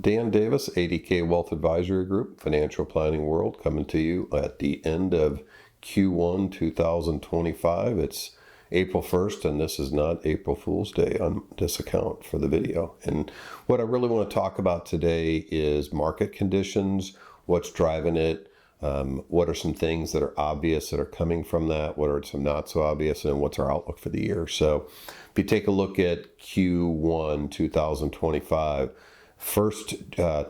Dan Davis, ADK Wealth Advisory Group, Financial Planning World, coming to you at the end of Q1 2025. It's April 1st, and this is not April Fool's Day on this account for the video. And what I really want to talk about today is market conditions, what's driving it, what are some things that are obvious that are coming from that, what are some not so obvious, and what's our outlook for the year. So if you take a look at Q1 2025, first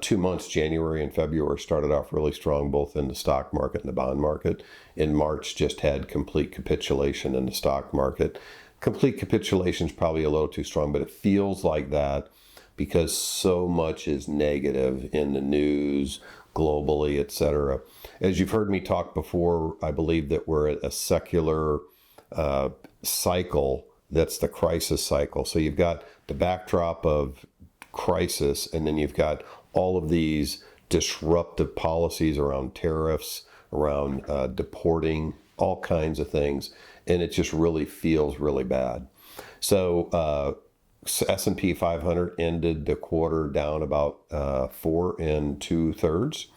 2 months, January and February, started off really strong, both in the stock market and the bond market. In March, just had complete capitulation in the stock market. Complete capitulation is probably a little too strong, but it feels like that because so much is negative in the news, globally, etc. As you've heard me talk before, I believe that we're at a secular cycle. That's the crisis cycle. So you've got the backdrop of crisis, and then you've got all of these disruptive policies around tariffs, around deporting, all kinds of things, and it just really feels really bad. So S&P 500 ended the quarter down about 4 2/3.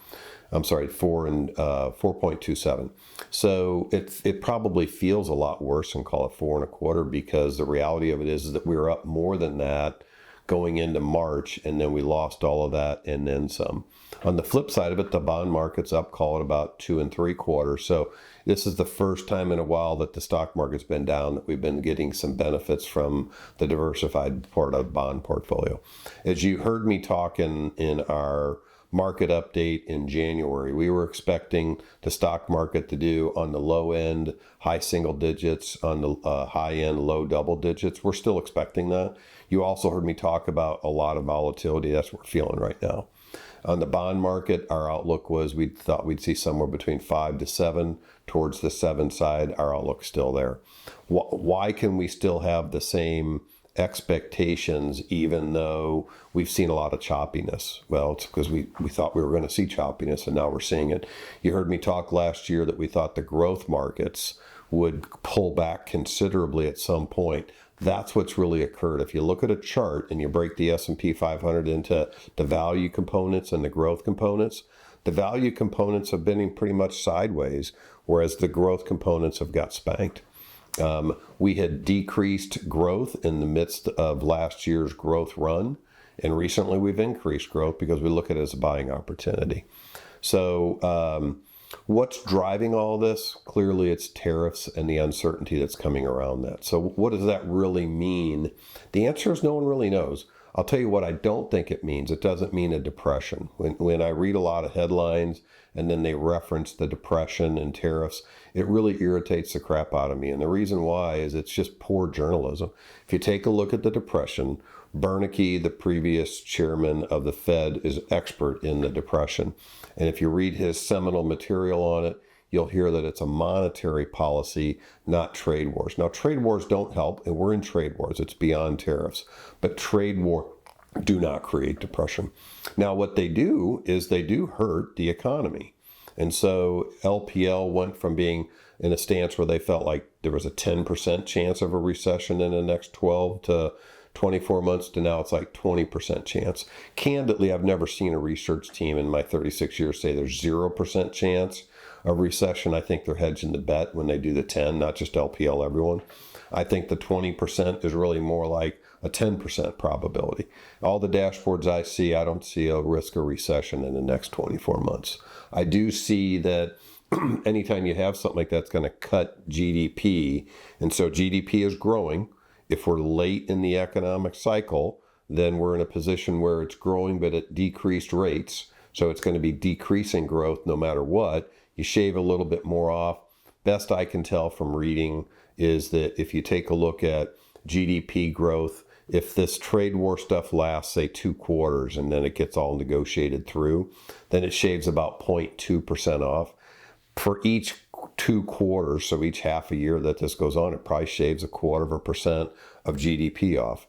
I'm sorry, 4.27. So it probably feels a lot worse than call it 4 1/4, because the reality of it is that we were up more than that going into March, and then we lost all of that and then some. On the flip side of it, the bond market's up, call it about 2 3/4. So this is the first time in a while that the stock market's been down, that we've been getting some benefits from the diversified part of the bond portfolio. As you heard me talk in our market update in January, we were expecting the stock market to do on the low end high single digits, on the high end low double digits. We're still expecting that. You also heard me talk about a lot of volatility. That's what we're feeling right now. On the bond market, our outlook was we thought we'd see somewhere between 5 to 7, towards the 7 side. Our outlook's still there. Why can we still have the same expectations even though we've seen a lot of choppiness? Well, it's because we thought we were going to see choppiness, and now we're seeing it. You heard me talk last year that we thought the growth markets would pull back considerably at some point. That's what's really occurred. If you look at a chart and you break the S&P 500 into the value components and the growth components, the value components have been in pretty much sideways, whereas the growth components have got spanked. We had decreased growth in the midst of last year's growth run, and recently we've increased growth because we look at it as a buying opportunity. So what's driving all this? Clearly it's tariffs and the uncertainty that's coming around that. So what does that really mean? The answer is no one really knows. I'll tell you what I don't think it means. It doesn't mean a depression. When I read a lot of headlines and then they reference the depression and tariffs, it really irritates the crap out of me. And the reason why is it's just poor journalism. If you take a look at the depression, Bernanke, the previous chairman of the Fed, is expert in the depression. And if you read his seminal material on it, you'll hear that it's a monetary policy, not trade wars. Now, trade wars don't help, and we're in trade wars. It's beyond tariffs. But trade war do not create depression. Now, what they do is they do hurt the economy. And so LPL went from being in a stance where they felt like there was a 10% chance of a recession in the next 12 to 24 months to now it's like 20% chance. Candidly, I've never seen a research team in my 36 years say there's 0% chance of recession. I think they're hedging the bet when they do the 10, not just LPL, everyone. I think the 20% is really more like a 10% probability. All the dashboards I see, I don't see a risk of recession in the next 24 months. I do see that anytime you have something like that, it's going to cut GDP. And so GDP is growing. If we're late in the economic cycle, then we're in a position where it's growing, but at decreased rates. So it's going to be decreasing growth no matter what. You shave a little bit more off. Best I can tell from reading is that if you take a look at GDP growth, if this trade war stuff lasts, say 2 quarters, and then it gets all negotiated through, then it shaves about 0.2% off. For each 2 quarters, so each half a year that this goes on, it probably shaves 1/4% of GDP off.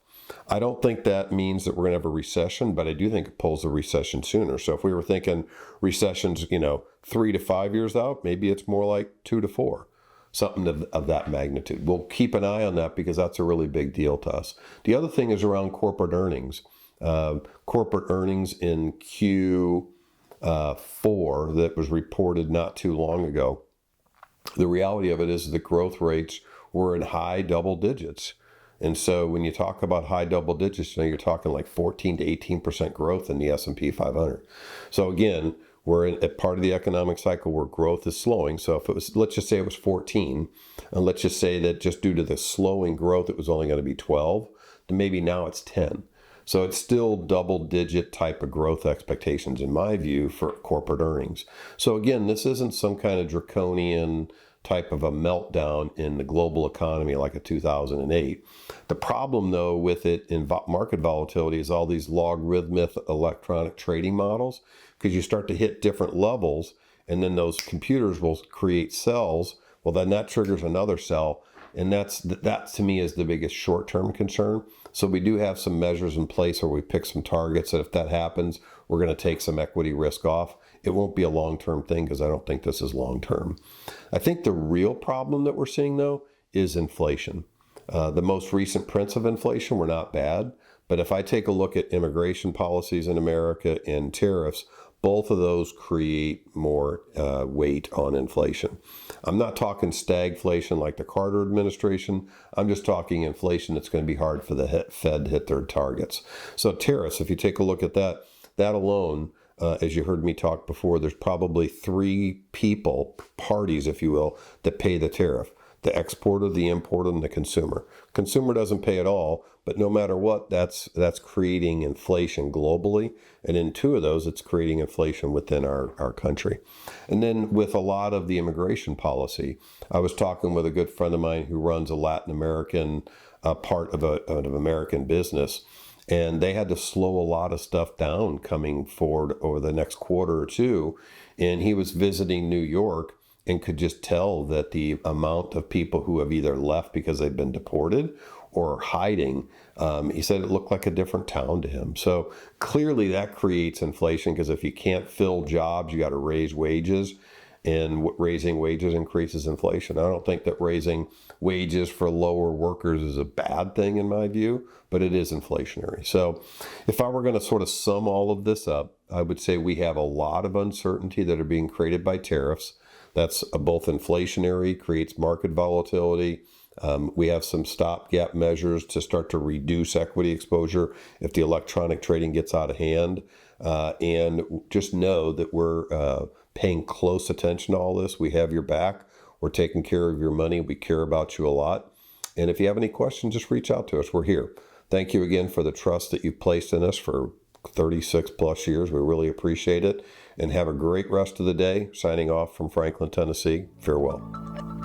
I don't think that means that we're going to have a recession, but I do think it pulls the recession sooner. So if we were thinking recessions, 3 to 5 years out, maybe it's more like 2 to 4, something of that magnitude. We'll keep an eye on that because that's a really big deal to us. The other thing is around corporate earnings. corporate earnings in Q4 that was reported not too long ago. The reality of it is the growth rates were in high double digits. And so when you talk about high double digits, you're talking like 14 to 18% growth in the S&P 500. So again, we're in a part of the economic cycle where growth is slowing. So if it was, let's just say it was 14, and let's just say that just due to the slowing growth, it was only going to be 12, then maybe now it's 10. So it's still double digit type of growth expectations in my view for corporate earnings. So again, this isn't some kind of draconian type of a meltdown in the global economy like a 2008. The problem though with it in market volatility is all these logarithmic electronic trading models, because you start to hit different levels and then those computers will create cells. Well, then that triggers another cell. And that to me is the biggest short-term concern. So we do have some measures in place where we pick some targets that if that happens, we're going to take some equity risk off. It won't be a long-term thing because I don't think this is long-term. I think the real problem that we're seeing though is inflation. The most recent prints of inflation were not bad, but if I take a look at immigration policies in America and tariffs, both of those create more weight on inflation. I'm not talking stagflation like the Carter administration. I'm just talking inflation that's going to be hard for the Fed to hit their targets. So tariffs, if you take a look at that alone, as you heard me talk before, there's probably three parties, if you will, that pay the tariff. The exporter, the importer, and the consumer. Consumer doesn't pay at all, but no matter what, that's creating inflation globally. And in two of those, it's creating inflation within our country. And then with a lot of the immigration policy, I was talking with a good friend of mine who runs a Latin American part of an American business. And they had to slow a lot of stuff down coming forward over the next quarter or two. And he was visiting New York and could just tell that the amount of people who have either left because they've been deported or hiding, he said it looked like a different town to him. So clearly that creates inflation, because if you can't fill jobs, you got to raise wages, and raising wages increases inflation. I don't think that raising wages for lower workers is a bad thing in my view, but it is inflationary. So if I were going to sort of sum all of this up, I would say we have a lot of uncertainty that are being created by tariffs. That's both inflationary, creates market volatility. We have some stopgap measures to start to reduce equity exposure if the electronic trading gets out of hand. And just know that we're paying close attention to all this. We have your back. We're taking care of your money. We care about you a lot. And if you have any questions, just reach out to us. We're here. Thank you again for the trust that you've placed in us for 36 plus years. We really appreciate it. And have a great rest of the day. Signing off from Franklin, Tennessee. Farewell.